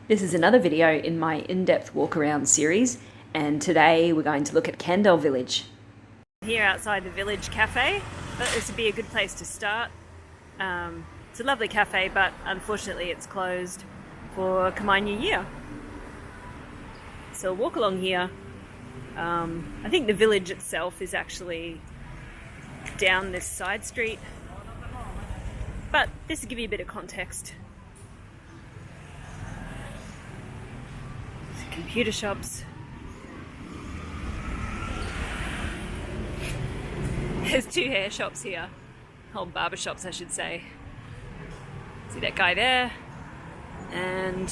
This is another video in my in-depth walk around series, and today we're going to look at Kandal Village. Here outside the Village Cafe, but this would be a good place to start. It's a lovely cafe, but unfortunately it's closed for Khmer New Year. So walk along here. I think the village itself is actually down this side street, but this will give you a bit of context. Computer shops. There's two hair shops here. Old barber shops, I should say. See that guy there? And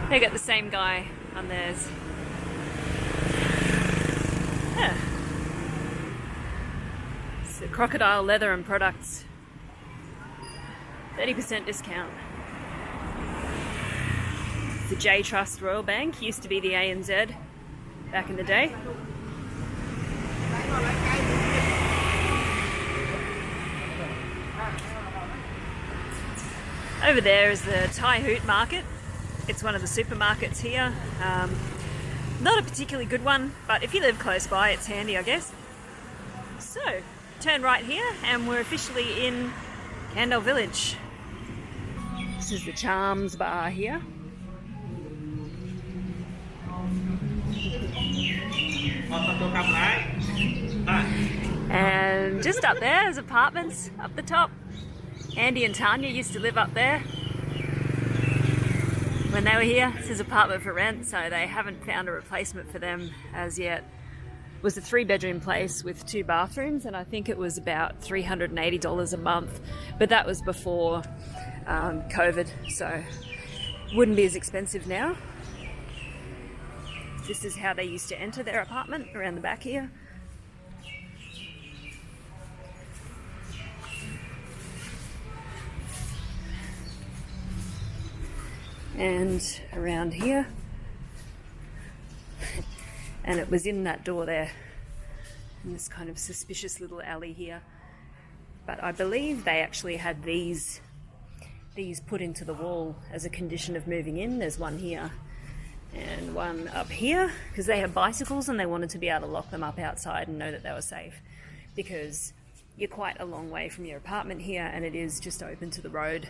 they got the same guy on theirs. Yeah. It's the crocodile leather and products. 30% discount. The J Trust Royal Bank used to be the ANZ back in the day. Over there is the Thai Hoot market. It's one of the supermarkets here. Not a particularly good one, but if you live close by, it's handy, I guess. So, turn right here and we're officially in Kandal Village. This is the Charms Bar here. And just up there is apartments up the top. Andy and Tanya used to live up there when they were here. This is apartment for rent, so they haven't found a replacement for them as yet. It was a 3-bedroom place with 2 bathrooms, and I think it was about $380 a month, but that was before COVID, so wouldn't be as expensive now. This is how they used to enter their apartment, around the back here. And around here. And it was in that door there, in this kind of suspicious little alley here. But I believe they actually had these put into the wall as a condition of moving in. There's one here and one up here, because they have bicycles and they wanted to be able to lock them up outside and know that they were safe, because you're quite a long way from your apartment here and it is just open to the road.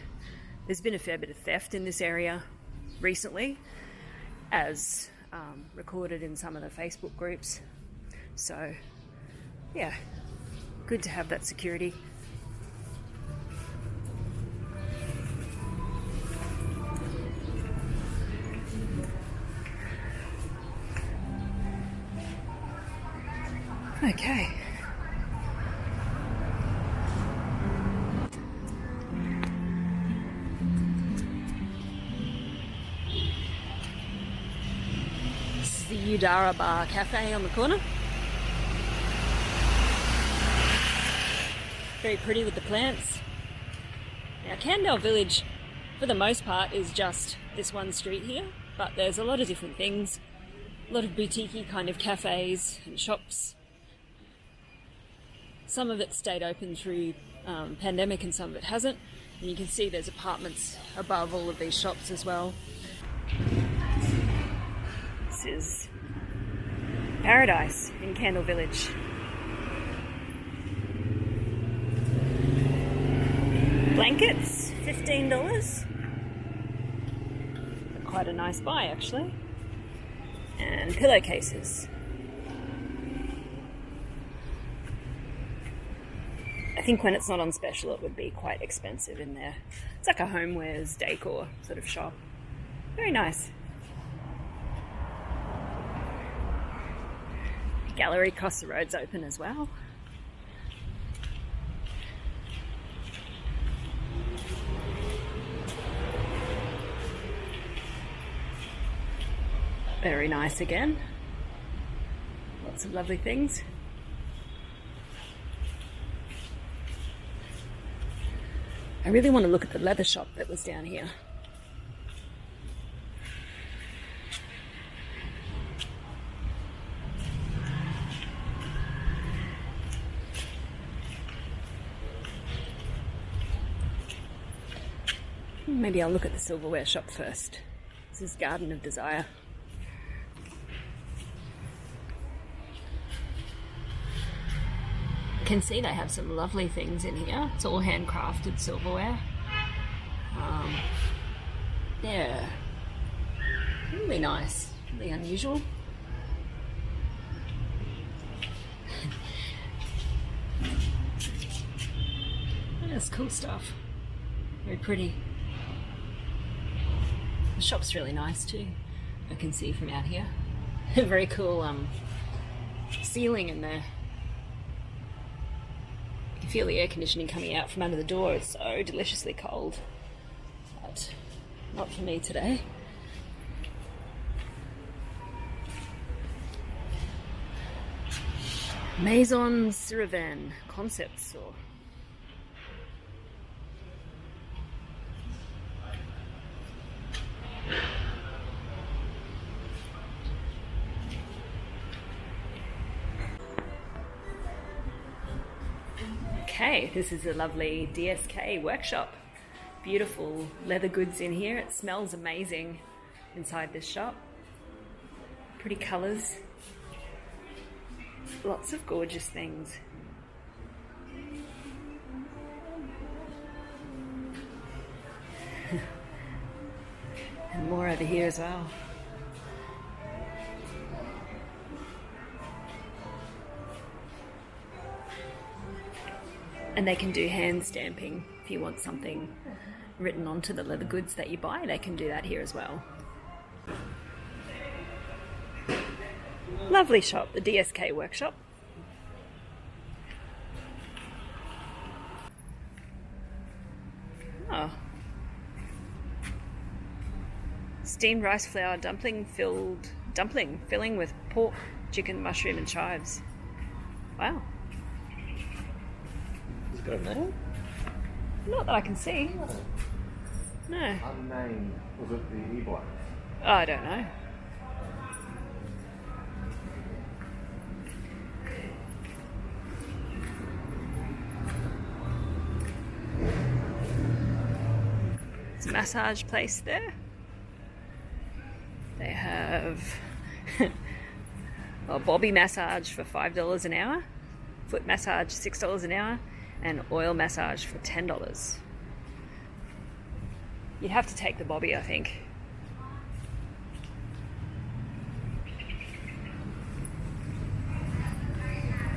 There's been a fair bit of theft in this area recently, as recorded in some of the Facebook groups. So yeah, good to have that security. Okay. This is the Udara Bar Cafe on the corner. Very pretty with the plants. Now, Kandal Village, for the most part, is just this one street here, but there's a lot of different things. A lot of boutique-y kind of cafes and shops. Some of it stayed open through pandemic and some of it hasn't. And you can see there's apartments above all of these shops as well. This is paradise in Kandal Village. Blankets, $15. Quite a nice buy actually. And pillowcases. I think when it's not on special it would be quite expensive in there. It's like a homewares decor sort of shop. Very nice. Gallery across the road's open as well. Very nice again. Lots of lovely things. I really want to look at the leather shop that was down here. Maybe I'll look at the silverware shop first. This is Garden of Desire. You can see they have some lovely things in here. It's all handcrafted silverware. Yeah, really nice, really unusual. That's cool stuff. Very pretty. The shop's really nice too. I can see from out here. Very cool ceiling in there. You can feel the air conditioning coming out from under the door. It's so deliciously cold. But not for me today. Maison Siravan concept store. Okay, this is a lovely DSK workshop. Beautiful leather goods in here. It smells amazing inside this shop. Pretty colours. Lots of gorgeous things. And more over here as well. And they can do hand stamping if you want something written onto the leather goods that you buy. They can do that here as well. Lovely shop, the DSK workshop. Oh. Steamed rice flour dumpling filling with pork, chicken, mushroom and chives. Wow. Has it got a name? Not that I can see. No. Unnamed. Was it the e-blacks? Oh, I don't know. It's a massage place there. They have a bobby massage for $5 an hour, foot massage $6 an hour, and oil massage for $10. You'd have to take the bobby, I think.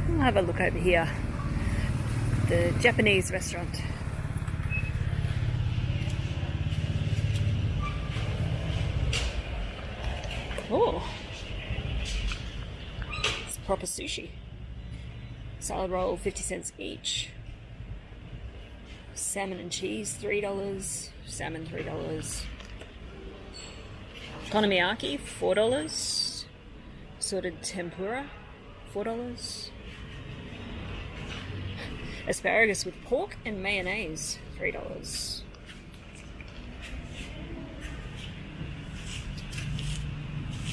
I'll have a look over here. The Japanese restaurant. Oh, it's proper sushi. Salad roll, 50 cents each. Salmon and cheese, $3. Salmon, $3. Okonomiyaki, $4. Assorted tempura, $4. Asparagus with pork and mayonnaise, $3.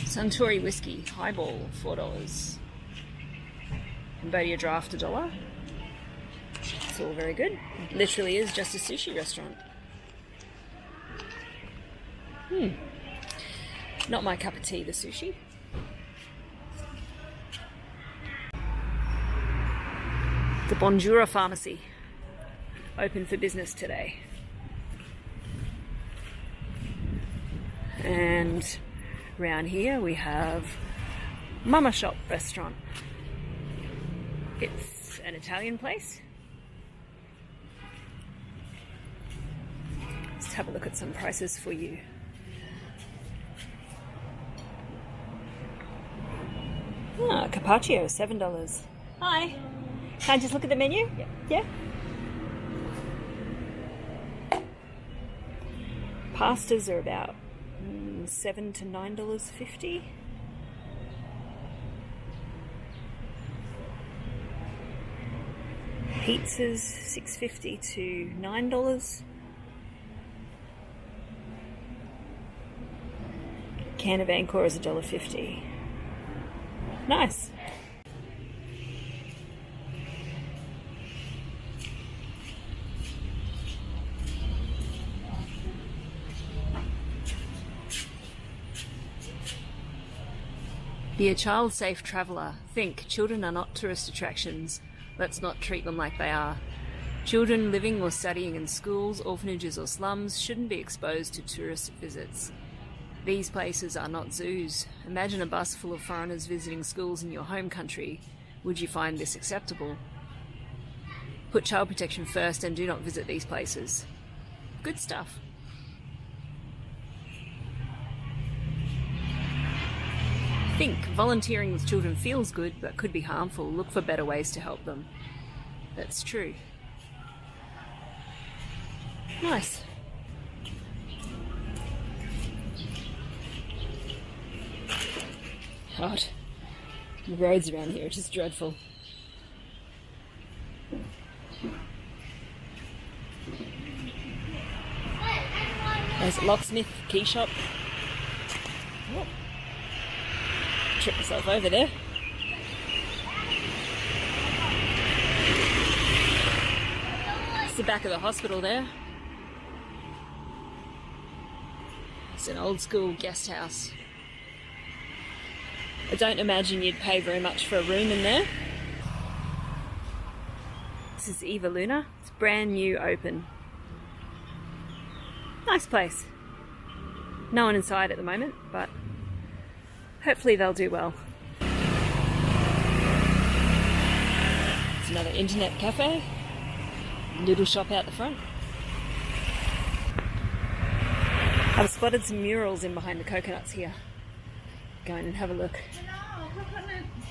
Suntory whiskey, highball, $4. Cambodia draft, $1. It's all very good. It literally is just a sushi restaurant. Not my cup of tea, the sushi. The Bonjura Pharmacy, open for business today. And around here we have Mama Shop restaurant. It's an Italian place. Let's have a look at some prices for you. Carpaccio, $7. Hi. Can I just look at the menu? Yeah. Pastas are about $7 to $9.50. Pizzas $6.50 to $9. Can of Angkor is $1.50. Nice. Be a child-safe traveller. Think, children are not tourist attractions. Let's not treat them like they are. Children living or studying in schools, orphanages or slums shouldn't be exposed to tourist visits. These places are not zoos. Imagine a bus full of foreigners visiting schools in your home country. Would you find this acceptable? Put child protection first and do not visit these places. Good stuff. Think, volunteering with children feels good but could be harmful. Look for better ways to help them. That's true. Nice. God, the roads around here are just dreadful. There's a locksmith key shop. Oh. Trip myself over there. It's the back of the hospital there. It's an old school guest house. I don't imagine you'd pay very much for a room in there. This is Eva Luna. It's brand new, open. Nice place. No one inside at the moment, but hopefully they'll do well. It's another internet cafe. Little shop out the front. I've spotted some murals in behind the coconuts here. Go in and have a look.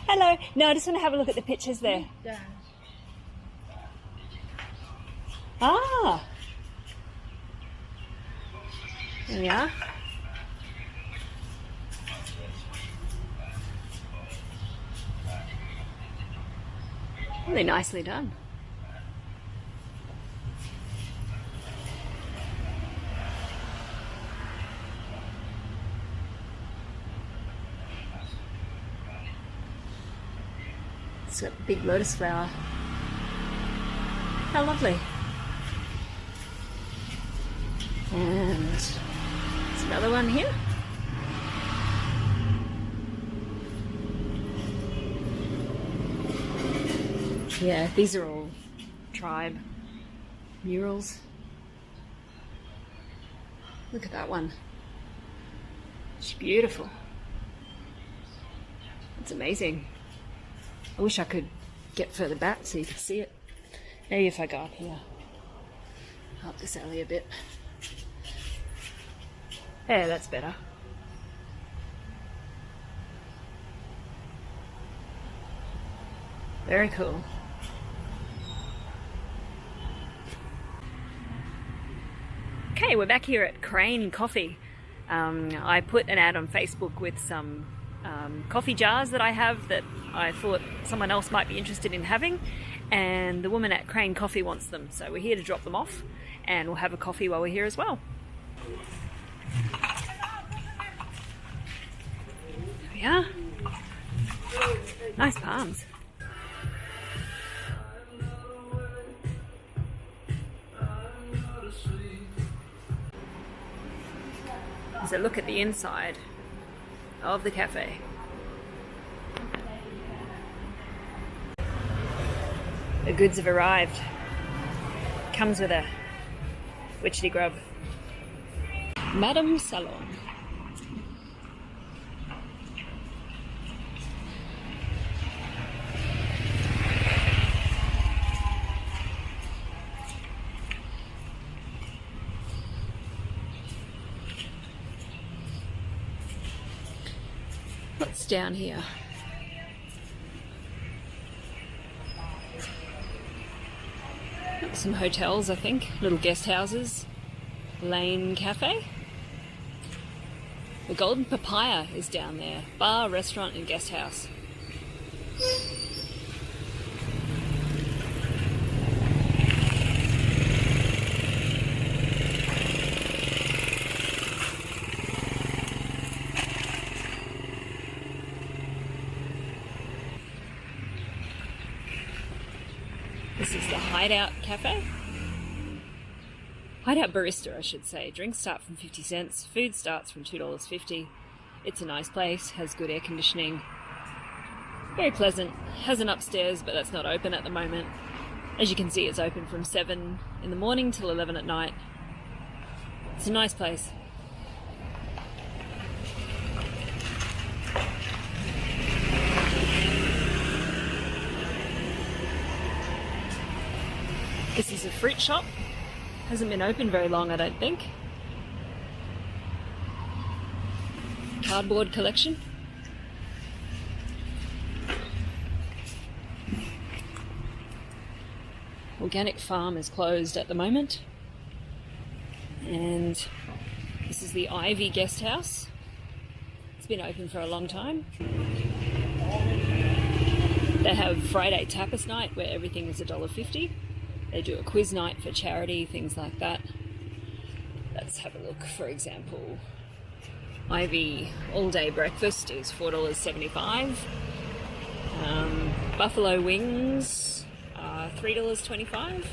Hello. No, I just want to have a look at the pictures there. Ah. There we are. Really nicely done. It's got a big lotus flower. How lovely. And there's another one here. Yeah, these are all tribe murals. Look at that one. It's beautiful. It's amazing. I wish I could get further back so you could see it. Maybe if I go up here. Up this alley a bit. Yeah, that's better. Very cool. Okay, we're back here at Crane Coffee. I put an ad on Facebook with some coffee jars that I have that I thought someone else might be interested in having, and the woman at Crane Coffee wants them, so we're here to drop them off and we'll have a coffee while we're here as well. There we are. Nice palms. There's a look at the inside of the cafe. The goods have arrived. Comes with a witchetty grub. Madame Salon. What's down here? Some hotels, I think. Little guest houses. Lane Cafe. The Golden Papaya is down there. Bar, restaurant and guest house. This is the Hideout Cafe. Hideout Barista, I should say. Drinks start from 50 cents. Food starts from $2.50. It's a nice place, has good air conditioning. Very pleasant. Has an upstairs, but that's not open at the moment. As you can see, it's open from 7 in the morning till 11 at night. It's a nice place. This is a fruit shop. Hasn't been open very long, I don't think. Cardboard collection. Organic farm is closed at the moment. And this is the Ivy Guesthouse. It's been open for a long time. They have Friday tapas night where everything is $1.50. They do a quiz night for charity, things like that. Let's have a look. For example, Ivy all-day breakfast is $4.75. Buffalo wings are $3.25.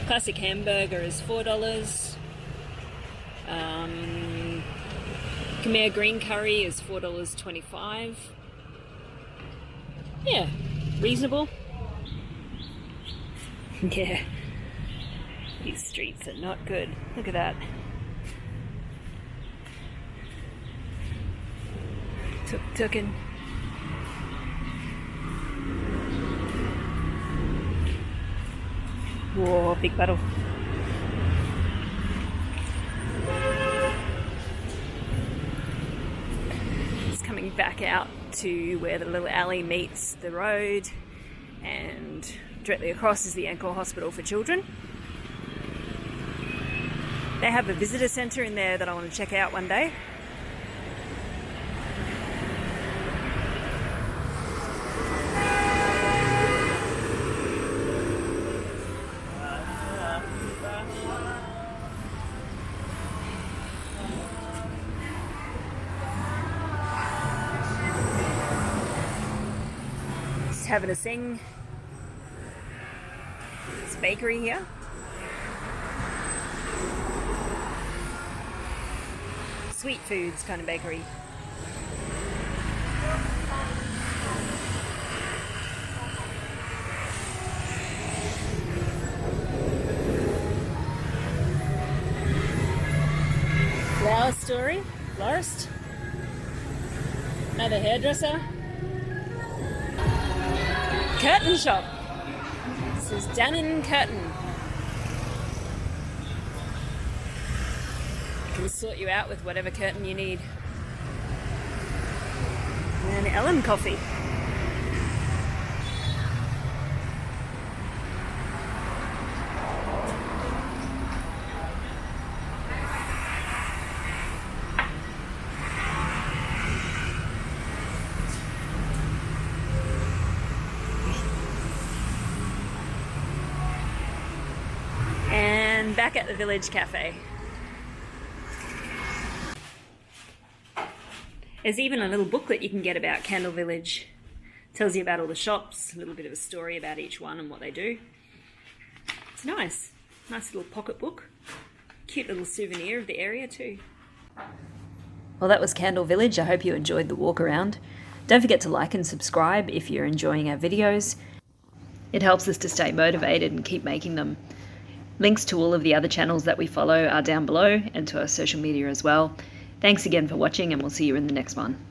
Classic hamburger is $4. Khmer green curry is $4.25. Yeah, reasonable. Yeah, these streets are not good. Look at that. Tuk-tukin. Whoa, big battle. Just coming back out to where the little alley meets the road, and directly across is the Hideout Hospital for children. They have a visitor centre in there that I want to check out one day. Just having a sing. Bakery here. Sweet foods kind of bakery. Flower story, florist. Another hairdresser. Curtain shop. This is Dannon Curtain. Can sort you out with whatever curtain you need. And Ellen coffee. And back at the Village Cafe. There's even a little booklet you can get about Kandal Village. Tells you about all the shops, a little bit of a story about each one and what they do. It's nice. Nice little pocket book. Cute little souvenir of the area too. Well, that was Kandal Village. I hope you enjoyed the walk around. Don't forget to like and subscribe if you're enjoying our videos. It helps us to stay motivated and keep making them. Links to all of the other channels that we follow are down below, and to our social media as well. Thanks again for watching, and we'll see you in the next one.